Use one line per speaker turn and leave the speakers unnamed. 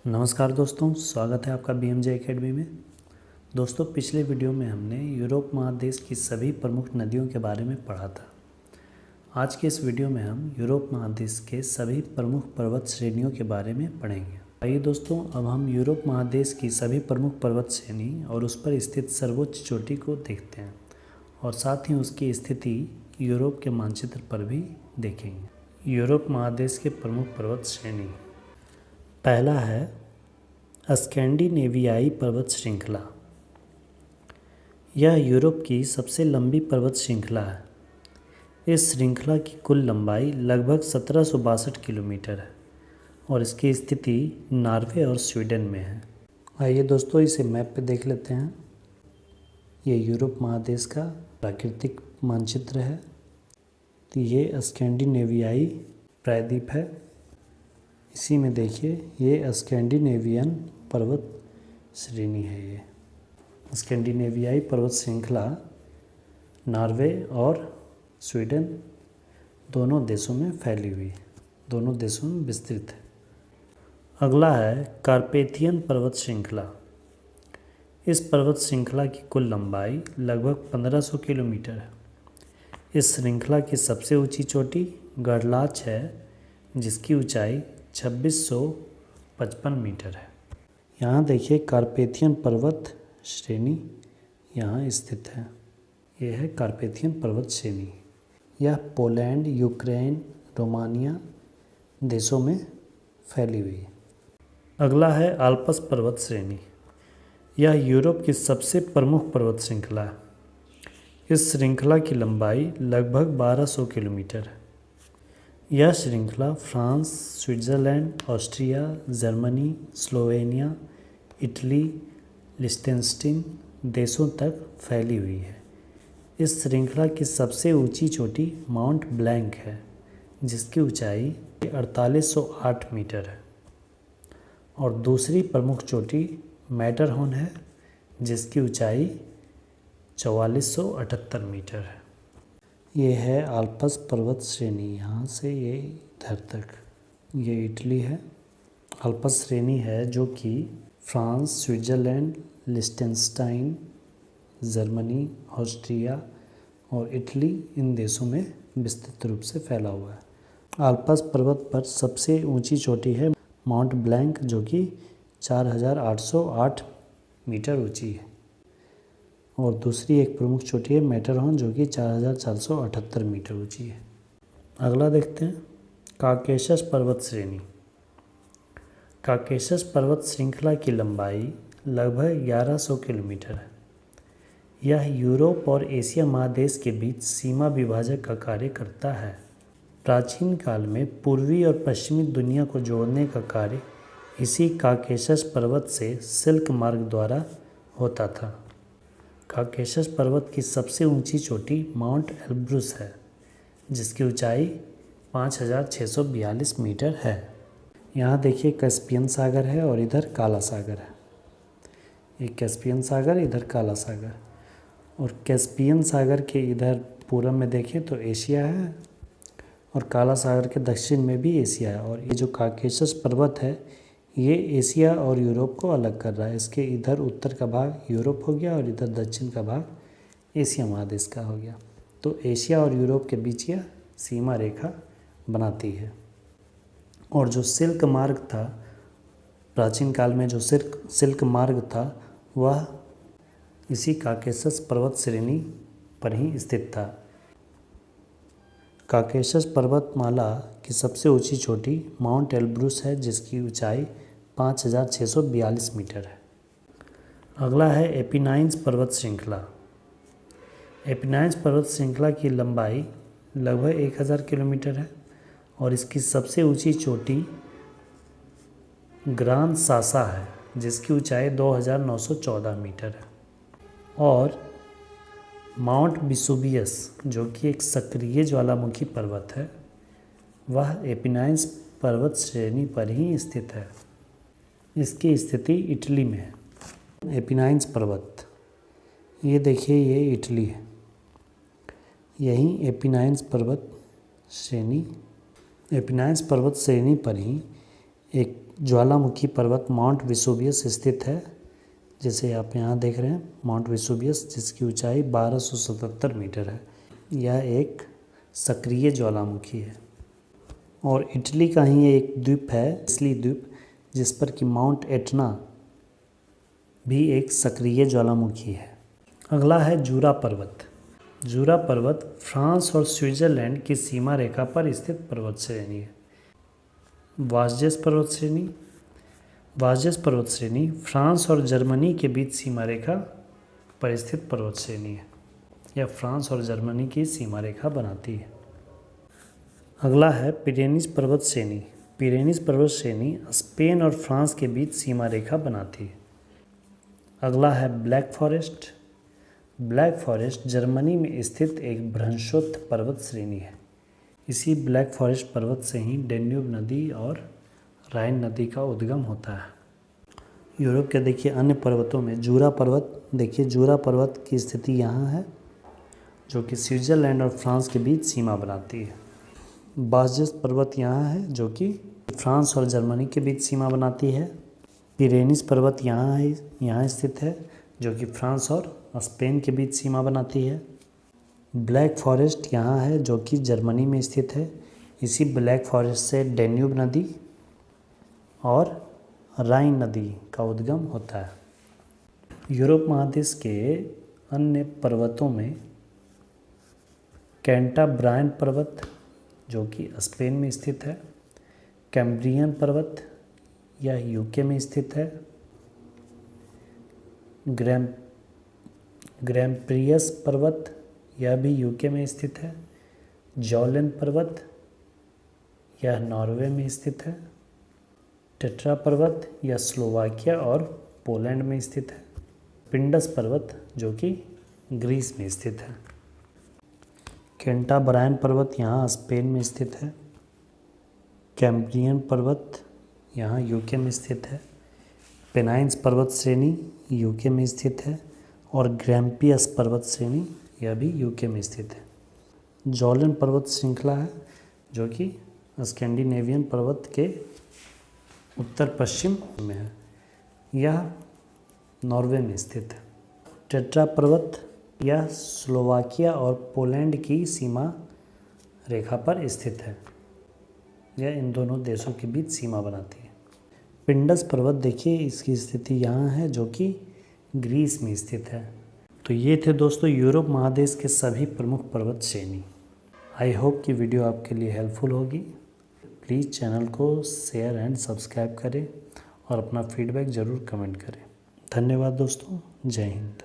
नमस्कार दोस्तों, स्वागत है आपका BMJ एकेडमी में। दोस्तों, पिछले वीडियो में हमने यूरोप महादेश की सभी प्रमुख नदियों के बारे में पढ़ा था। आज के इस वीडियो में हम यूरोप महादेश के सभी प्रमुख पर्वत श्रेणियों के बारे में पढ़ेंगे। आइए दोस्तों, अब हम यूरोप महादेश की सभी प्रमुख पर्वत श्रेणी और उस पर स्थित सर्वोच्च चोटी को देखते हैं और साथ ही उसकी स्थिति यूरोप के मानचित्र पर भी देखेंगे। यूरोप महादेश के प्रमुख पर्वत श्रेणी। पहला है स्कैंडिनेवियाई पर्वत श्रृंखला। यह यूरोप की सबसे लंबी पर्वत श्रृंखला है। इस श्रृंखला की कुल लंबाई लगभग 1762 किलोमीटर है और इसकी स्थिति नॉर्वे और स्वीडन में है। आइए दोस्तों, इसे मैप पे देख लेते हैं। ये यूरोप महादेश का प्राकृतिक मानचित्र है। तो ये स्कैंडिनेवियाई प्रायद्वीप है। इसी में देखिए, ये स्कैंडिनेवियन पर्वत श्रेणी है। ये स्कैंडिनेवियाई पर्वत श्रृंखला नॉर्वे और स्वीडन दोनों देशों में फैली हुई है, दोनों देशों में विस्तृत है। अगला है कार्पेथियन पर्वत श्रृंखला। इस पर्वत श्रृंखला की कुल लंबाई लगभग 1500 किलोमीटर है। इस श्रृंखला की सबसे ऊंची चोटी गड़लाच है, जिसकी ऊंचाई 2655 मीटर है। यहाँ देखिए, कार्पेथियन पर्वत श्रेणी यहाँ स्थित है। यह है कार्पेथियन पर्वत श्रेणी। यह पोलैंड, यूक्रेन, रोमानिया देशों में फैली हुई है। अगला है आल्प्स पर्वत श्रेणी। यह यूरोप की सबसे प्रमुख पर्वत श्रृंखला है। इस श्रृंखला की लंबाई लगभग 1200 किलोमीटर है। यह श्रृंखला France, Switzerland, Austria, Germany, Slovenia, Italy, लिechtenstein देशों तक फैली हुई है। इस श्रृंखला की सबसे ऊंची चोटी माउंट ब्लैंक है, जिसकी ऊंचाई 4808 मीटर है और दूसरी प्रमुख चोटी मैटरहॉर्न है, जिसकी ऊंचाई 4478 मीटर है। ये है आल्प्स पर्वत श्रेणी। यहाँ से ये इधर तक ये इटली है। आल्प्स श्रेणी है जो कि फ्रांस, स्विट्ज़रलैंड, लिechtenstein, जर्मनी, ऑस्ट्रिया और इटली इन देशों में विस्तृत रूप से फैला हुआ है। आल्प्स पर्वत पर सबसे ऊंची चोटी है माउंट ब्लैंक, जो कि 4808 मीटर ऊंची है और दूसरी एक प्रमुख चोटी है मैटरहॉर्न, जो कि 4478 मीटर ऊंची है। अगला देखते हैं काकेशस पर्वत श्रेणी। काकेशस पर्वत श्रृंखला की लंबाई लगभग 1100 किलोमीटर है। यह यूरोप और एशिया महादेश के बीच सीमा विभाजक का कार्य करता है। प्राचीन काल में पूर्वी और पश्चिमी दुनिया को जोड़ने का कार्य इसी काकेशस पर्वत से सिल्क मार्ग द्वारा होता था। काकेशस पर्वत की सबसे ऊंची चोटी माउंट एल्ब्रुस है, जिसकी ऊंचाई 5642 मीटर है। यहाँ देखिए, कैस्पियन सागर है और इधर काला सागर है। एक कैस्पियन सागर, इधर काला सागर, और कैस्पियन सागर के इधर पूरब में देखें तो एशिया है और काला सागर के दक्षिण में भी एशिया है। और ये जो काकेशस पर्वत है, ये एशिया और यूरोप को अलग कर रहा है। इसके इधर उत्तर का भाग यूरोप हो गया और इधर दक्षिण का भाग एशिया महादेश का हो गया। तो एशिया और यूरोप के बीच यह सीमा रेखा बनाती है। और जो सिल्क मार्ग था, प्राचीन काल में जो सिल्क मार्ग था, वह इसी काकेशस पर्वत श्रेणी पर ही स्थित था। काकेशस पर्वतमाला की सबसे ऊंची चोटी माउंट एल्ब्रुस है, जिसकी ऊंचाई 5642 मीटर है। अगला है एपिनाइन्स पर्वत श्रृंखला। एपिनाइन्स पर्वत श्रृंखला की लंबाई लगभग 1000 किलोमीटर है और इसकी सबसे ऊंची चोटी ग्रान सासा है, जिसकी ऊंचाई 2914 मीटर है। और माउंट विसुवियस, जो कि एक सक्रिय ज्वालामुखी पर्वत है, वह एपिनाइन्स पर्वत श्रेणी पर ही स्थित है। इसकी स्थिति इटली में है। एपिनाइन्स पर्वत, ये देखिए, ये इटली है। यहीं एपिनाइन्स पर्वत श्रेणी पर ही एक ज्वालामुखी पर्वत माउंट वेसुवियस स्थित है, जैसे आप यहाँ देख रहे हैं माउंट वेसुवियस, जिसकी ऊंचाई 1277 मीटर है। यह एक सक्रिय ज्वालामुखी है। और इटली का ही एक द्वीप है सिसिली द्वीप, जिस पर कि माउंट एटना भी एक सक्रिय ज्वालामुखी है। अगला है जूरा पर्वत। जूरा पर्वत फ्रांस और स्विट्जरलैंड की सीमा रेखा पर स्थित पर्वत श्रेणी है। वासजेस पर्वत श्रेणी। वासजेस पर्वत श्रेणी फ्रांस और जर्मनी के बीच सीमा रेखा पर स्थित पर्वत श्रेणी है। यह फ्रांस और जर्मनी की सीमा रेखा बनाती है। अगला है पिरेनीज पर्वत श्रेणी। पिरेनीज पर्वत श्रेणी स्पेन और फ्रांस के बीच सीमा रेखा बनाती है। अगला है black forest. Black forest Germany में स्थित एक भ्रंशोत्थ पर्वत श्रेणी है। इसी ब्लैक फॉरेस्ट पर्वत से ही डेन्यूब नदी और राइन नदी का उद्गम होता है। यूरोप के देखिए अन्य पर्वतों में जूरा पर्वत, देखिए जूरा पर्वत की स्थिति यहाँ है, जो कि स्विट्जरलैंड और फ्रांस के बीच सीमा बनाती है। वासजेस पर्वत यहाँ है, जो कि फ्रांस और जर्मनी के बीच सीमा बनाती है। पिरेनीज पर्वत यहाँ है, यहाँ स्थित है, जो कि फ्रांस और स्पेन के बीच सीमा बनाती है। ब्लैक फॉरेस्ट यहाँ है, जो कि जर्मनी में स्थित है। इसी ब्लैक फॉरेस्ट से डेन्यूब नदी और राइन नदी का उद्गम होता है। यूरोप महादेश के अन्य पर्वतों में कैंटाब्रायन पर्वत, जो कि स्पेन में स्थित है। कैम्ब्रियन पर्वत, यह यूके में स्थित है। ग्रैम्प्रियस पर्वत, यह भी यूके में स्थित है। जॉलन पर्वत, यह नॉर्वे में स्थित है। टेट्रा पर्वत, यह स्लोवाकिया और पोलैंड में स्थित है। पिंडस पर्वत, जो कि ग्रीस में स्थित है। कैंटाब्रायन पर्वत यहाँ स्पेन में स्थित है। कैम्ब्रियन पर्वत यहाँ यूके में स्थित है। पेनाइन्स पर्वत श्रेणी यूके में स्थित है। और ग्रैम्पियस पर्वत श्रेणी यह भी यूके में स्थित है। जॉलन पर्वत श्रृंखला है, जो कि स्कैंडिनेवियन पर्वत के उत्तर पश्चिम में है। यह नॉर्वे में स्थित है। टेट्रा पर्वत, यह स्लोवाकिया और पोलैंड की सीमा रेखा पर स्थित है। यह इन दोनों देशों के बीच सीमा बनाती है। पिंडस पर्वत देखिए, इसकी स्थिति यहाँ है, जो कि ग्रीस में स्थित है। तो ये थे दोस्तों यूरोप महादेश के सभी प्रमुख पर्वत श्रेणी। आई होप कि वीडियो आपके लिए हेल्पफुल होगी। प्लीज़ चैनल को शेयर एंड सब्सक्राइब करें और अपना फीडबैक ज़रूर कमेंट करें। धन्यवाद दोस्तों। जय हिंद।